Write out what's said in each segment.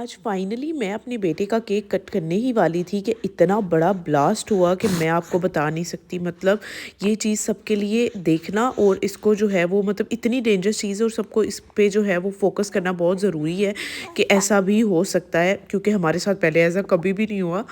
आज फाइनली मैं अपने बेटे का केक कट करने ही वाली थी कि इतना बड़ा ब्लास्ट हुआ कि मैं आपको बता नहीं सकती। मतलब ये चीज़ सबके लिए देखना और इसको जो है वो मतलब इतनी डेंजरस चीज़ है और सबको इस पे जो है वो फोकस करना बहुत ज़रूरी है कि ऐसा भी हो सकता है, क्योंकि हमारे साथ पहले ऐसा कभी भी नहीं हुआ।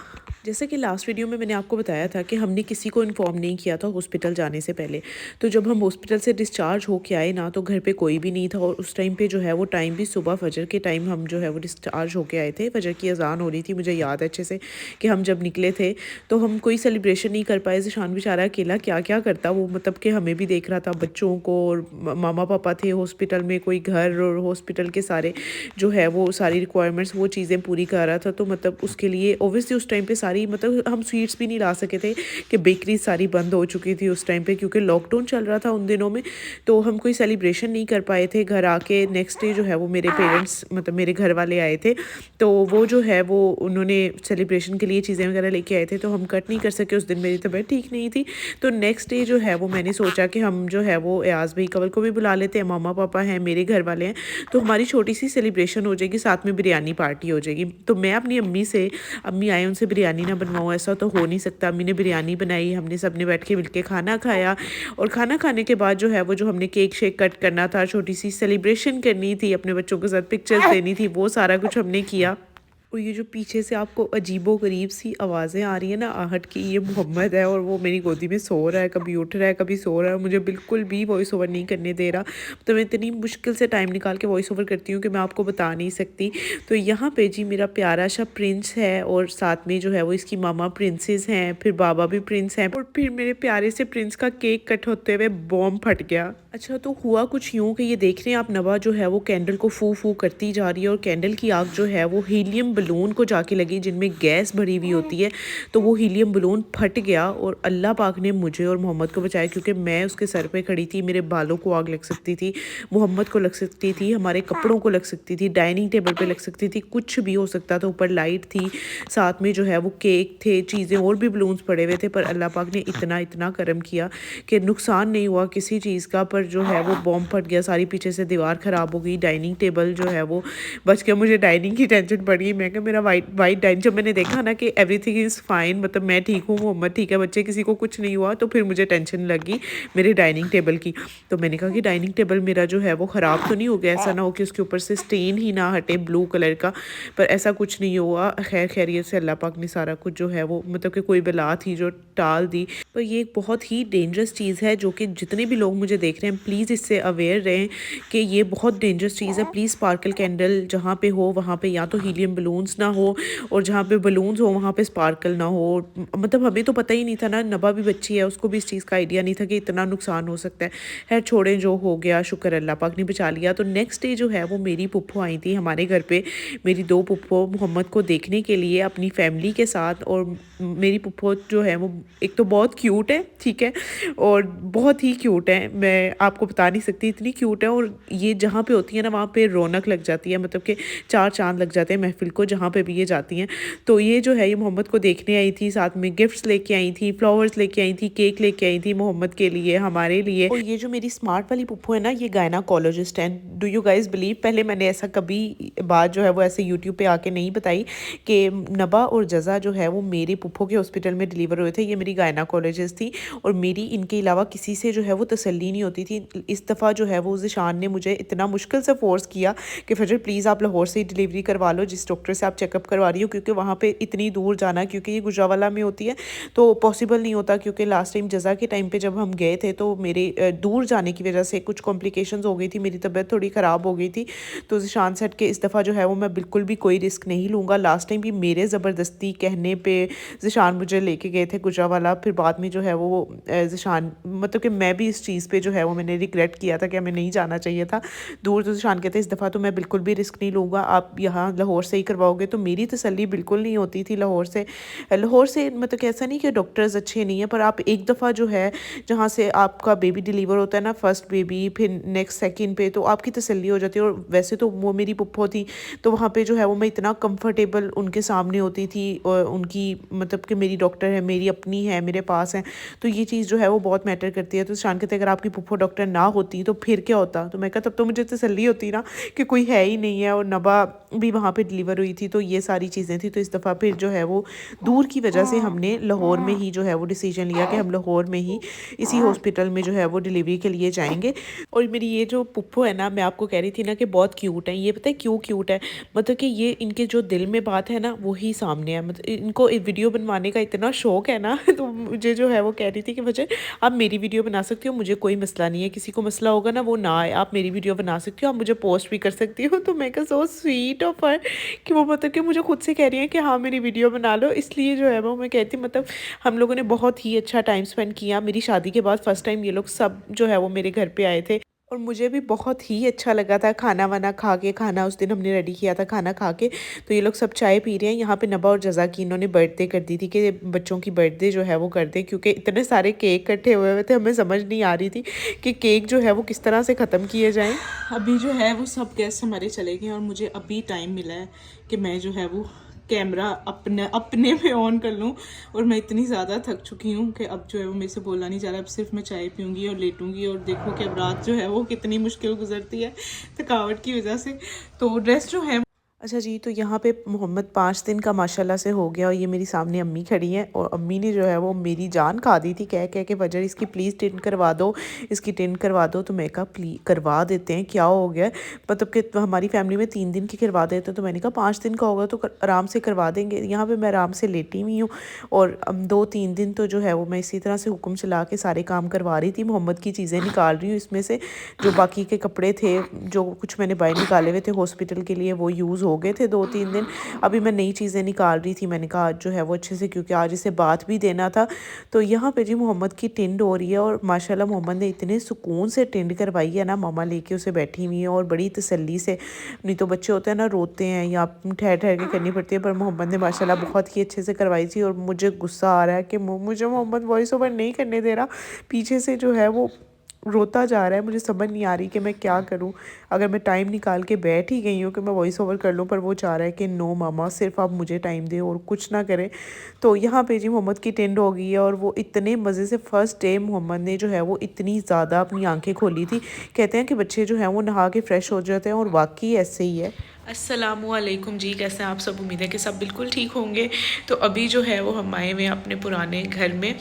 जैसे कि लास्ट वीडियो में मैंने आपको बताया था कि हमने किसी को इन्फॉर्म नहीं किया था हॉस्पिटल जाने से पहले। तो जब हम हॉस्पिटल से डिस्चार्ज होके आए ना, तो घर पे कोई भी नहीं था और उस टाइम पे जो है वो टाइम भी सुबह फजर के टाइम हम जो है वो डिस्चार्ज होके आए थे। फजर की अजान हो रही थी, मुझे याद है अच्छे से कि हम जब निकले थे तो हम कोई सेलिब्रेशन नहीं कर पाए। ज़ीशान बेचारा अकेला क्या क्या करता वो, मतलब कि हमें भी देख रहा था, बच्चों को, और मामा पापा थे हॉस्पिटल में, कोई घर और हॉस्पिटल के सारे जो है वो सारी रिक्वायरमेंट्स वो चीज़ें पूरी कर रहा था। तो मतलब उसके लिए ओब्वियसली उस टाइम पे सारी मतलब हम स्वीट्स भी नहीं ला सके थे कि बेकरी सारी बंद हो चुकी थी उस टाइम पे, क्योंकि लॉकडाउन चल रहा था उन दिनों में। तो हम कोई सेलिब्रेशन नहीं कर पाए थे। घर आके नेक्स्ट डे जो है वो मेरे पेरेंट्स मतलब मेरे घर वाले आए थे, तो वो जो है वो उन्होंने सेलिब्रेशन के लिए चीज़ें वगैरह लेके आए थे, तो हम कट नहीं कर सके उस दिन, मेरी तबीयत ठीक नहीं थी। तो नेक्स्ट डे जो है वो मैंने सोचा कि हम जो है वो एयाज़ भाई कवल को भी बुला लेते हैं, मामा पापा हैं, मेरे घर वाले हैं, तो हमारी छोटी सी सेलिब्रेशन हो जाएगी, साथ में बिरयानी पार्टी हो जाएगी। तो मैं अपनी अम्मी से, अम्मी आए उनसे बिरयानी ना बनवाऊँ, ऐसा तो हो नहीं सकता। अम्मी ने बिरयानी बनाई, हमने सब ने बैठ के मिलके खाना खाया, और खाना खाने के बाद जो है वो जो हमने केक शेक कट करना था, छोटी सी सेलिब्रेशन करनी थी, अपने बच्चों के साथ पिक्चर्स लेनी थी, वो सारा कुछ हमने किया। और ये जो पीछे से आपको अजीबो-गरीब सी आवाज़ें आ रही है ना आहट की, ये मोहम्मद है और वो मेरी गोदी में सो रहा है, कभी उठ रहा है, कभी सो रहा है, मुझे बिल्कुल भी वॉइस ओवर नहीं करने दे रहा। तो मैं इतनी मुश्किल से टाइम निकाल के वॉइस ओवर करती हूँ कि मैं आपको बता नहीं सकती। तो यहाँ पे जी मेरा प्यारा सा प्रिंस है, और साथ में जो है वो इसकी मामा प्रिंसेस हैं, फिर बाबा भी प्रिंस हैं, और फिर मेरे प्यारे से प्रिंस का केक कट होते हुए बॉम्ब फट गया। अच्छा, तो हुआ कुछ यूँ कि ये देख रहे हैं आप, नवा जो है वो कैंडल को फू फू करती जा रही है, और कैंडल की आग जो है वो हीलियम बलून को जाके लगी, जिनमें गैस भरी हुई होती है। तो वो हीलियम बलून फट गया, और अल्लाह पाक ने मुझे और मोहम्मद को बचाया, क्योंकि मैं उसके सर पे खड़ी थी, मेरे बालों को आग लग सकती थी, मोहम्मद को लग सकती थी, हमारे कपड़ों को लग सकती थी, डाइनिंग टेबल पे लग सकती थी, कुछ भी हो सकता था। ऊपर लाइट थी, साथ में जो है वो केक थे, चीज़ें और भी बलून्स पड़े हुए थे, पर अल्लाह पाक ने इतना इतना करम किया कि नुकसान नहीं हुआ किसी चीज़ का। पर जो है वो बॉम्ब फट गया, सारी पीछे से दीवार ख़राब हो गई, डाइनिंग टेबल जो है वो बच गया। मुझे डाइनिंग की टेंशन पड़ गई, मैं कहा मेरा वाइट वाइट डाइनिंग, जब मैंने देखा ना कि एवरीथिंग इज़ फाइन, मतलब मैं ठीक हूँ, मोहम्मद ठीक है, बच्चे किसी को कुछ नहीं हुआ, तो फिर मुझे टेंशन लगी मेरे डाइनिंग टेबल की। तो मैंने कहा कि डाइनिंग टेबल मेरा जो है वो ख़राब तो नहीं हो गया, ऐसा ना हो कि उसके ऊपर से स्टेन ही ना हटे ब्लू कलर का। पर ऐसा कुछ नहीं हुआ, खैर खैरियत से अल्लाह पाक ने सारा कुछ जो है वो मतलब कि कोई बला थी जो टाल दी। पर ये एक बहुत ही डेंजरस चीज़ है, जो कि जितने भी लोग मुझे देख रहे हैं प्लीज़ इससे अवेयर रहें कि ये बहुत डेंजरस चीज़ है। प्लीज़ स्पार्कल कैंडल जहाँ पे हो वहाँ पे या तो हीलियम बलून्स ना हो, और जहाँ पे बलून्स हो वहाँ पे स्पार्कल ना हो। मतलब हमें तो पता ही नहीं था ना, नबा भी बच्ची है, उसको भी इस चीज़ का आइडिया नहीं था कि इतना नुकसान हो सकता है। खैर छोड़ें, जो हो गया शुक्र अल्लाह पाक ने बचा लिया। तो नेक्स्ट डे जो है वो मेरी पुप्पो आई थी हमारे घर पे, मेरी दो पुप्पो मोहम्मद को देखने के लिए अपनी फैमिली के साथ। और मेरी पुप्पो जो है वो एक तो बहुत क्यूट है, ठीक है, और बहुत ही क्यूट है, मैं आपको बता नहीं सकती, इतनी क्यूट है। और ये जहाँ पे होती है ना वहाँ पे रौनक लग जाती है, मतलब कि चार चांद लग जाते हैं महफिल को जहाँ पे भी ये जाती हैं। तो ये जो है ये मोहम्मद को देखने आई थी, साथ में गिफ्ट्स लेके आई थी, फ्लावर्स लेके आई थी, केक लेके आई थी मोहम्मद के लिए, हमारे लिए। और ये जो मेरी स्मार्ट वाली पुप्पो है ना, ये गायनाकोलॉजिस्ट हैं। डू यू गाइज बिलीव, पहले मैंने ऐसा कभी बात जो है वो ऐसे यूट्यूब पे आके नहीं बताई कि नबा और जज़ा जो है वो मेरे पुप्पो के हॉस्पिटल में डिलीवर हुए थे। ये मेरी गायनाकोलॉजिस्ट थी, और मेरी इनके अलावा किसी से जो है वो तसल्ली नहीं होती थी। इस दफ़ा जो है वो ज़ीशान ने मुझे इतना मुश्किल से फ़ोर्स किया कि फजर प्लीज़ आप लाहौर से ही डिलीवरी करवा लो, जिस डॉक्टर से आप चेकअप करवा रही हो, क्योंकि वहाँ पे इतनी दूर जाना, क्योंकि ये गुजरावाला में होती है, तो पॉसिबल नहीं होता। क्योंकि लास्ट टाइम जज़ा के टाइम पे जब हम गए थे तो मेरे दूर जाने की वजह से कुछ कॉम्प्लिकेशंस हो गई थी, मेरी तबीयत थोड़ी ख़राब हो गई थी। तो ज़ीशान सेट के इस दफ़ा जो है वो मैं बिल्कुल भी कोई रिस्क नहीं लूँगा। लास्ट टाइम भी मेरे ज़बरदस्ती कहने पर ज़ीशान मुझे लेके गए थे गुजरावाला, फिर बाद में जो है वो ज़ीशान मतलब कि मैं भी इस चीज़ पे जो है वो मैंने रिग्रेट किया था कि हमें नहीं जाना चाहिए था दूर। तो ज़ीशान कहते इस दफ़ा तो मैं बिल्कुल भी रिस्क नहीं लूँगा, आप यहाँ लाहौर से ही करवाओगे। तो मेरी तसल्ली बिल्कुल नहीं होती थी लाहौर से। मतलब कि ऐसा नहीं कि डॉक्टर्स अच्छे नहीं हैं, पर आप एक दफ़ा जो है जहाँ से आपका बेबी डिलीवर होता है ना, फर्स्ट बेबी, फिर नेक्स्ट सेकंड पे, तो आपकी तसल्ली हो जाती है। और वैसे तो वो मेरी पुप्पो थी, तो वहाँ पे जो है वो मैं इतना कंफर्टेबल उनके सामने होती थी, और उनकी मतलब कि मेरी डॉक्टर है, मेरी अपनी है, मेरे पास है, तो ये चीज़ जो है वो बहुत मैटर करती है। तो ज़ीशान कहते अगर आपकी पुप्पो डॉक्टर ना होती तो फिर क्या होता। तो मैं कहा तब तो मुझे तसल्ली होती ना कि कोई है ही नहीं है, और नबा भी वहाँ पे डिलीवर हुई थी, तो ये सारी चीज़ें थी। तो इस दफ़ा फिर जो है वो दूर की वजह से हमने लाहौर में ही जो है वो डिसीजन लिया कि हम लाहौर में ही इसी हॉस्पिटल में जो है वो डिलीवरी के लिए जाएंगे। और मेरी ये जो पुप्पो है ना, मैं आपको कह रही थी ना कि बहुत क्यूट है, ये पता है क्यों क्यूट है, मतलब कि ये इनके जो दिल में बात है ना वही सामने है। मतलब इनको वीडियो बनवाने का इतना शौक है ना तो मुझे जो है वो कह रही थी कि मुझे आप मेरी वीडियो बना सकती हो, मुझे कोई मसला नहीं है, किसी को मसला होगा ना वो ना आए, आप मेरी वीडियो बना सकती हो, आप मुझे पोस्ट भी कर सकती हो। तो मैं कहा सो स्वीट ऑफ हर कि वो मतलब कि मुझे खुद से कह रही है कि हाँ मेरी वीडियो बना लो। इसलिए जो है वो मैं कहती मतलब हम लोगों ने बहुत ही अच्छा टाइम स्पेंड किया। मेरी शादी के बाद फर्स्ट टाइम ये लोग सब जो है वो मेरे घर पे आए थे, और मुझे भी बहुत ही अच्छा लगा था खाना वाना खा के। खाना उस दिन हमने रेडी किया था, खाना खा के तो ये लोग सब चाय पी रहे हैं। यहाँ पे नबा और जज़ा की इन्होंने बर्थडे कर दी थी कि बच्चों की बर्थडे जो है वो कर दें, क्योंकि इतने सारे केक इकट्ठे हुए हुए थे, हमें समझ नहीं आ रही थी कि केक जो है वो किस तरह से ख़त्म किए जाएँ। अभी जो है वो सब गेस्ट हमारे चले गए और मुझे अभी टाइम मिला है कि मैं जो है वो कैमरा अपने में ऑन कर लूँ, और मैं इतनी ज़्यादा थक चुकी हूँ कि अब जो है वो मेरे से बोला नहीं जा रहा। अब सिर्फ मैं चाय पीऊँगी और लेटूँगी, और देखो कि अब रात जो है वो कितनी मुश्किल गुजरती है थकावट की वजह से। तो ड्रेस जो है अच्छा जी, तो यहाँ पे मोहम्मद 5 दिन का माशाल्लाह से हो गया, और ये मेरी सामने अम्मी खड़ी हैं, और अम्मी ने जो है वो मेरी जान खा दी थी कह कह के वजह इसकी प्लीज़ टिन करवा दो, इसकी टिन करवा दो। तो मैं कहा प्लीज करवा देते हैं, क्या हो गया, मतलब कि तो हमारी फैमिली में 3 दिन की करवा देते हैं। तो मैंने कहा 5 दिन का होगा तो आराम से करवा देंगे। यहाँ पर मैं आराम से लेटी हुई हूँ, और 2-3 दिन तो जो है वो मैं इसी तरह से हुक्म चला के सारे काम करवा रही थी। मोहम्मद की चीज़ें निकाल रही हूँ इसमें से, जो बाकी के कपड़े थे जो कुछ मैंने बाहर निकाले हुए थे हॉस्पिटल के लिए वो यूज़ हो गए थे 2-3 दिन। अभी मैं नई चीज़ें निकाल रही थी, मैंने कहा आज जो है वो अच्छे से, क्योंकि आज इसे बात भी देना था। तो यहाँ पे जी मोहम्मद की टिंड हो रही है, और माशाल्लाह मोहम्मद ने इतने सुकून से टिंड करवाई है ना, मामा लेके उसे बैठी हुई है और बड़ी तसल्ली से। नहीं तो बच्चे होते हैं ना रोते हैं या ठहर ठहर के करनी पड़ती है, पर मोहम्मद ने माशाल्लाह बहुत ही अच्छे से करवाई थी। और मुझे गुस्सा आ रहा है कि मुझे मोहम्मद वॉइस ओवर नहीं करने दे रहा, पीछे से जो है वो रोता जा रहा है। मुझे समझ नहीं आ रही कि मैं क्या करूं। अगर मैं टाइम निकाल के बैठ ही गई हूँ कि मैं वॉइस ओवर कर लूँ, पर वो चाह रहा है कि नो मामा सिर्फ आप मुझे टाइम दें और कुछ ना करें। तो यहाँ पे जी मोहम्मद की टेंड हो गई है, और वो इतने मज़े से फ़र्स्ट डे मोहम्मद ने जो है वो इतनी ज़्यादा अपनी आंखें खोली थी। कहते हैं कि बच्चे जो हैं वो नहा के फ़्रेश हो जाते हैं, और वाकई ऐसे ही है। अस्सलामुअलैकुम जी, कैसे हैं आप सब? उम्मीद है कि सब बिल्कुल ठीक होंगे। तो अभी जो है वो हम आए हुए हैं अपने पुराने घर में,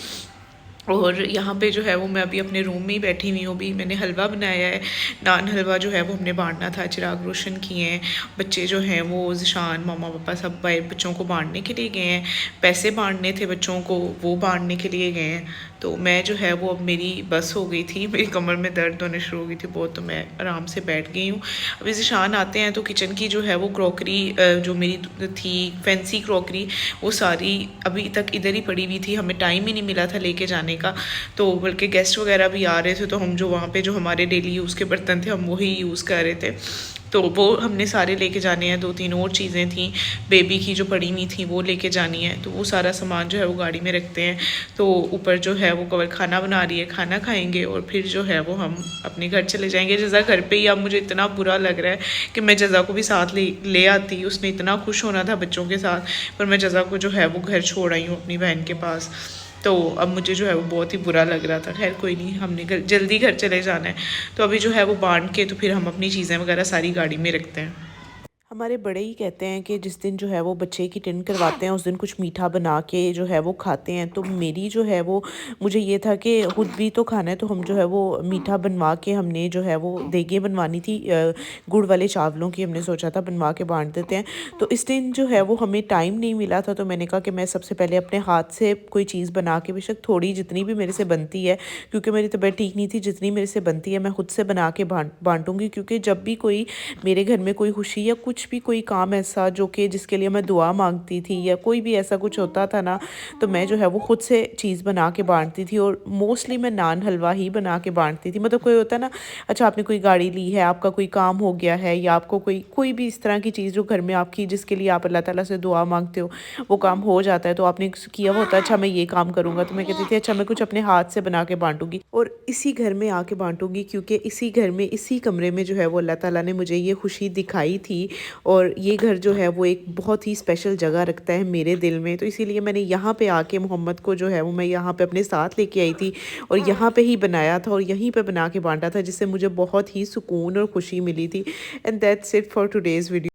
और यहाँ पे जो है वो मैं अभी अपने रूम में ही बैठी हुई हूँ। अभी मैंने हलवा बनाया है, नान हलवा जो है वो हमने बांटना था, चिराग रोशन किए हैं। बच्चे जो हैं वो ज़िशान मामा पापा सब बच्चों को बांटने के लिए गए हैं, पैसे बांटने थे बच्चों को वो बांटने के लिए गए हैं। तो मैं जो है वो अब मेरी बस हो गई थी, मेरी कमर में दर्द होने शुरू हो गई थी बहुत, तो मैं आराम से बैठ गई हूँ। अभी ज़िशान आते हैं तो किचन की जो है वो क्रॉकरी जो मेरी थी फैंसी क्रॉकरी, वो सारी अभी तक इधर ही पड़ी हुई थी, हमें टाइम ही नहीं मिला था लेके जाने का। तो बल्कि गेस्ट वगैरह भी आ रहे थे, तो हम जो वहाँ पे जो हमारे डेली यूज़ के बर्तन थे हम वही यूज़ कर रहे थे, तो वो हमने सारे लेके जाने हैं। 2-3 और चीज़ें थी बेबी की जो पड़ी हुई थी वो लेके जानी है, तो वो सारा सामान जो है वो गाड़ी में रखते हैं। तो ऊपर जो है वो कवर खाना बना रही है, खाना खाएंगे और फिर जो है वो हम अपने घर चले जाएंगे। जज़ा घर पे ही। अब मुझे इतना बुरा लग रहा है कि मैं जज़ा को भी साथ ले आती, उसने इतना खुश होना था बच्चों के साथ, पर मैं जज़ा को जो है वो घर छोड़ आई हूँ अपनी बहन के पास। तो अब मुझे जो है वो बहुत ही बुरा लग रहा था। खैर कोई नहीं, हमने जल्दी घर चले जाना है, तो अभी जो है वो बांट के तो फिर हम अपनी चीज़ें वगैरह सारी गाड़ी में रखते हैं। हमारे बड़े ही कहते हैं कि जिस दिन जो है वो बच्चे की टिन करवाते हैं उस दिन कुछ मीठा बना के जो है वो खाते हैं। तो मेरी जो है वो मुझे ये था कि खुद भी तो खाना है, तो हम जो है वो मीठा बनवा के हमने जो है वो देगे बनवानी थी गुड़ वाले चावलों की, हमने सोचा था बनवा के बांट देते हैं। तो इस दिन जो है वो हमें टाइम नहीं मिला था, तो मैंने कहा कि मैं सबसे पहले अपने हाथ से कोई चीज़ बना के, बेशक थोड़ी जितनी भी मेरे से बनती है, क्योंकि मेरी तबीयत ठीक नहीं थी, जितनी मेरे से बनती है मैं खुद से बना के बांटूँगी। क्योंकि जब भी कोई मेरे घर में कोई खुशी या कुछ भी कोई काम ऐसा जो कि जिसके लिए मैं दुआ मांगती थी या कोई भी ऐसा कुछ होता था ना, तो मैं जो है वो खुद से चीज़ बना के बांटती थी। और मोस्टली मैं नान हलवा ही बना के बांटती थी। मतलब कोई होता है ना, अच्छा आपने कोई गाड़ी ली है, आपका कोई काम हो गया है, या आपको कोई भी इस तरह की चीज़ जो घर में आपकी जिसके लिए आप अल्लाह ताला से दुआ मांगते हो वो काम हो जाता है, तो आपने किया हुआ होता है अच्छा मैं ये काम करूँगा, तो मैं कहती थी अच्छा मैं कुछ अपने हाथ से बना के बांटूँगी और इसी घर में आके बांटूँगी, क्योंकि इसी घर में इसी कमरे में जो है वो अल्लाह ताला ने मुझे ये खुशी दिखाई थी और ये घर जो है वो एक बहुत ही स्पेशल जगह रखता है मेरे दिल में। तो इसीलिए मैंने यहाँ पे आके मोहम्मद को जो है वो मैं यहाँ पे अपने साथ लेके आई थी और यहाँ पे ही बनाया था और यहीं पे बना के बांटा था, जिससे मुझे बहुत ही सुकून और खुशी मिली थी। And that's it for today's video.